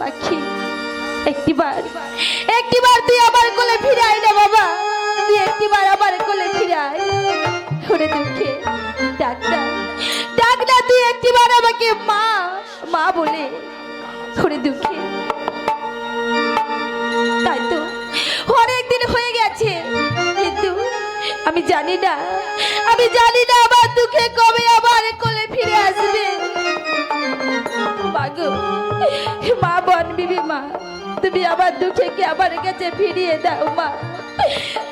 পাখি, একটিবার একটিবার তুই আমার কোলে ফিরে আয় না বাবা, তুই একটিবার আমার কোলে ফিরে আয়। ওরে দুঃখে ডাক্তার ডাক্তার, তুই একটিবার আমাকে মা মা বলে। ওরে দুঃখে, তাই তো অনেকদিন হয়ে গেছে, কিন্তু আমি জানি না আমার দুঃখে কবে আমার কোলে ফিরে আসবে। মাগো, মা বন বিবি মা, তুমি আমার দুঃখে কি আমার কাছে ফিরিয়ে দাও মা,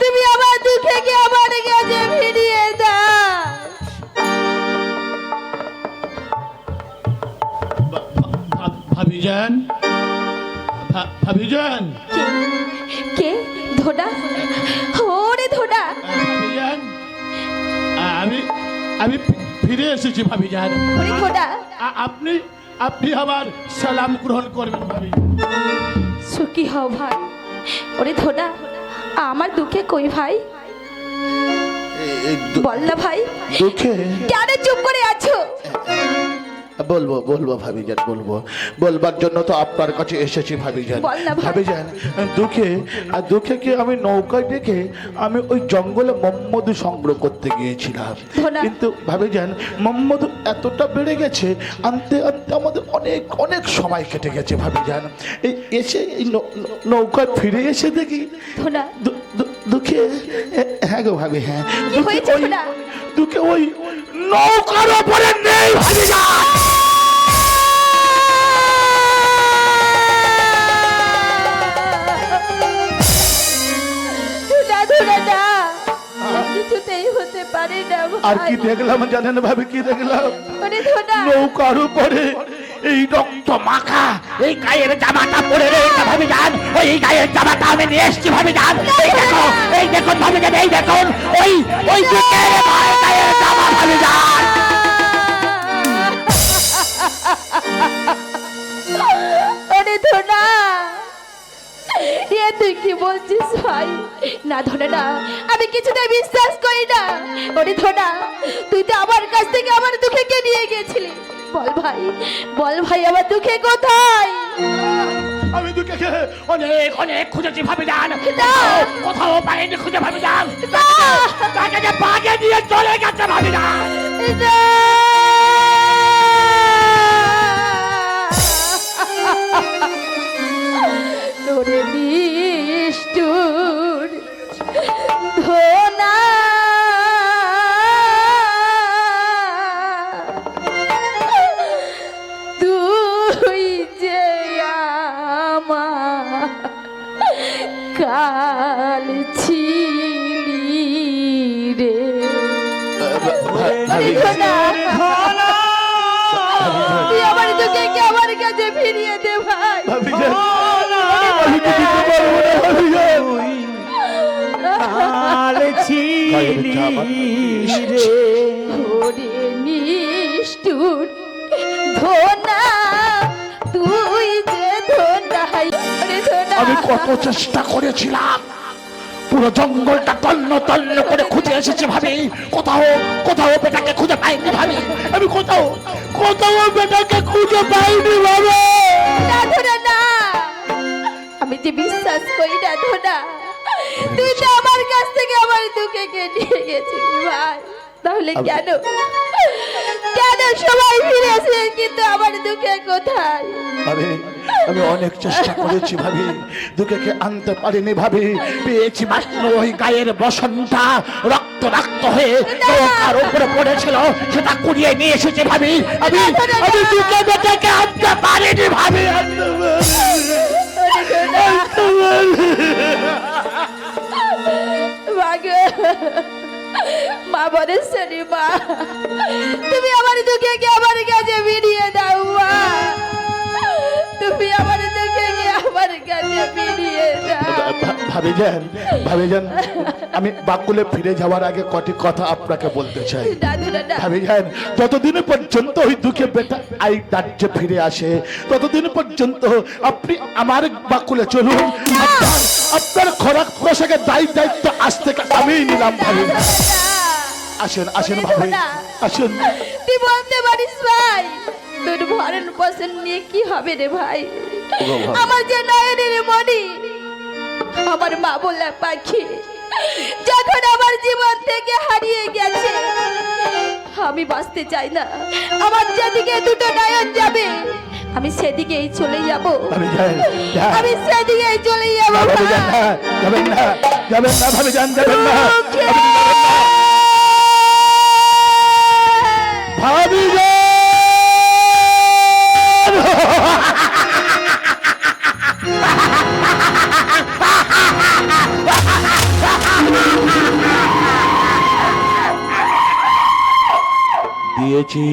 তুমি আমার দুঃখে কি আমার কাছে ফিরিয়ে দাও। ভাবিজান, ভাবিজান, কে ধোডা? ওরে ধোডা, ভাবিজান, আমি ফিরে এসেছি ভাবিজান। ওরে ধোডা, আপনি আপনি আমার সালাম গ্রহণ করবেন ভাবি। সুখী হও ভাই। ওরে ধোডা, আমার দুঃখে কই ভাই, বল না ভাই, দুঃখে কেন চুপ করে আছো? বলবো বলবো ভাবিজান, বলবো, বলবার জন্য তো আপনার কাছে এসেছি ভাবিজান। বল না ভাই। ভাবিজান, দুঃখে কি আমি নৌকায় ডেকে আমি ওই জঙ্গলে মম্মধু সংগ্রহ করতে গিয়েছিলাম, ধনা। কিন্তু ভাবিজান মম্মধু এতটা বেড়ে গেছে, আনতে আনতে আমাদের অনেক অনেক সময় কেটে গেছে ভাবিজান। এই এসে এই নৌকায় ফিরে এসে দেখি ধনা, দুঃখে, হ্যাঁ গো ভাবি, হ্যাঁ কি হয়েছে ধনা? দুঃখে ওই নৌকার ওপরে নেই ভাবিজান। কিছুতেই হতে পারে না আর ভাই। কি দেখলাম জানেন ভাবি, কি দেখলাম? ওরে ধনা, নৌকার উপরে এই রক্ত মাখা এই গায়ের জামাটা পরে রয়েছে ভাবিজান। ওই গায়ের জামাটা আমি নিয়ে এসেছি ভাবিজান। এই দেখুন ভাবিজান, এই দেখুন ওই ওই গায়ের জামা ভাবিজান। ওরে ধনা, এ তুই কি বলছিস ভাই? না ধনা না, আমি কিছুতে বিশ্বাস করি না। ওরে ধনা, তুই তো আমার কাছ থেকে আমার দুঃখে কে নিয়ে গেছিলি, বল ভাই, বল ভাই, আমার দুঃখে কোথায়? আমি দুঃখে অনেক অনেক খুঁজেছি ভাবিজান, না। কোথাও পাইনি খুঁজে ভাবিজান। না। তাকে যে বাগে দিয়ে চলে গেছে ভাবিজান। না। তোরে নিষ্ঠুর ধনা, তুই যে আমার কাল ছিলি রে। ধনা, তুই আমার তোকে কে আমার কাছে ফিরিয়ে দে ভাই। ভাবিজান, আমি তো দিতে পারবো না ভাবিজান। ওরে নিষ্ঠুর ধনা, তুই যে ধনা। ওরে ধনা, আমি কত চেষ্টা করেছিলাম, পুরো জঙ্গলটা তন্ন তন্ন করে খুঁজে এসেছি ভাবি, কোথাও কোথাও বেটাকে খুঁজে পাইনি ভাবি। আমি কোথাও কোথাও বেটাকে খুঁজে পাইনি বাবা। না ধনা না, আমি যে বিশ্বাস করি না ধনা, তুই তো আমার কাছ থেকে আমার দুঃখে কে নিয়ে গেছিলি ভাই। তাহলে কেন কেন সবাই ফিরেছে, কিন্তু আমার দুঃখে কোথায়? ভাবি, আমি অনেক চেষ্টা করেছি ভাবি, দুঃখকে আনতে পারিনি ভাবি। পেয়েছি মাত্র ওই গায়ের বসনটা রক্ত রক্ত হয়ে নৌকার উপরে পড়েছিল, সেটা কুড়িয়ে নিয়ে এসেছি ভাবি। আমি আমি দুঃখে বেটাকে আনতে পারিনি ভাবি। মা বলে শনি মা, তুমি আমার দুঃখে কে আমার কাছে ফিরিয়ে দাও মা, তুমি আমার দুঃখে কে আমার কাছে ফিরিয়ে দাও। ভাবিজান, ভাবিজান, আমি বাকুলে ফিরে যাওয়ার আগে কটি কথা আপনাকে বলতে চাই। ভাবিজান, যতদিন পর্যন্ত ওই দুঃখে বেটা এই রাজ্যে ফিরে আসে, ততদিন পর্যন্ত আপনি আমার বাকুলে চলুন। আপনার খোরাক পোশাকের দায়িত্ব আজ থেকে আমিই নিলাম ভাবি। আসেন আসেন ভাবি, আসেন। তুই বলতে পারিস ভাই, তোর ভরণ পোষণ নিয়ে কি হবে রে ভাই? ওগো ভাই। আমার যে নয়নের মণি, আমার মা বলে পাখি যখন আমার জীবন থেকে হারিয়ে গেছে, আমি বাঁচতে চাই না। আমার যেদিকে দুটো নয়ন যাবে আমি সেদিকেই চলে যাব, ভাবিজান, যা। আমি সেদিকেই চলে যাব। ভাবিজান, না, যাবেন না, যাবেন না, ভাবিজান, যাবেন না। ভাবিজান! দিয়েছি।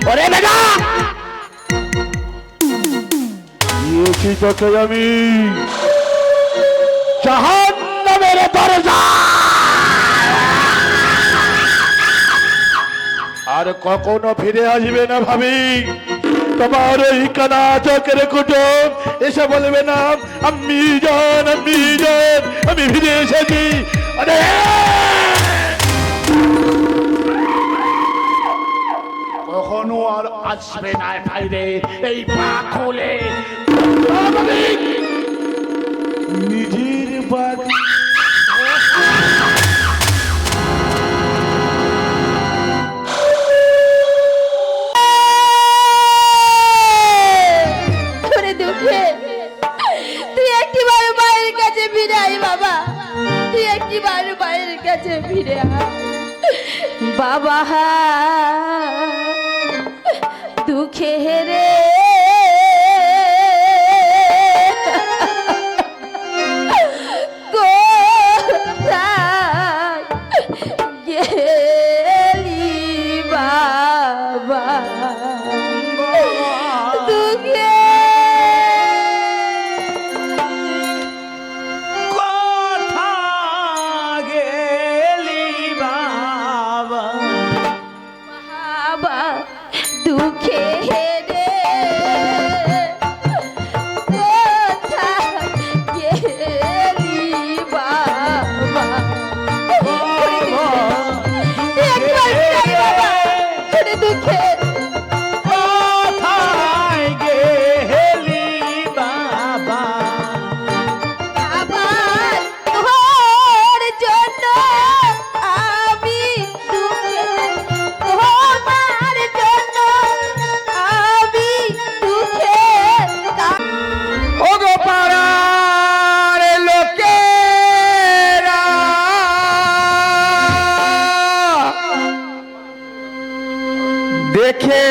ওরে বেটা, দিয়েছি তোকে আমি জাহান্নামের দরজা। আর কখনো ফিরে আসবে না ভাবি। তোমার ওই কানা চোখের কুটুম এসে বলবে না আমি জান, আমি জান, আমি ফিরে এসেছি। আরে কখনো আর আসবে না বাইরে এই পা খুলে। নিজের বাগ ওরে দুঃখে, তুই একটিবার মায়ের কাছে ফিরে আয় বাবা, তুই একটিবার মায়ের কাছে ফিরে আয় বাবা। দুঃখে রে কোথায় গেলি বাবা? দুঃখে কথা গেলি বাবা, বাবা, দুঃখে রে কোথায় গেলি বাবা? একবার ফিরাই বাবা, ওরে দুঃখে। কোথায় গেলি বাবা? আবার তোর জন্য আমি দুঃখে, তোমার জন্য আমি দুঃখে ওগো পাড়ার লোকেরা দেখে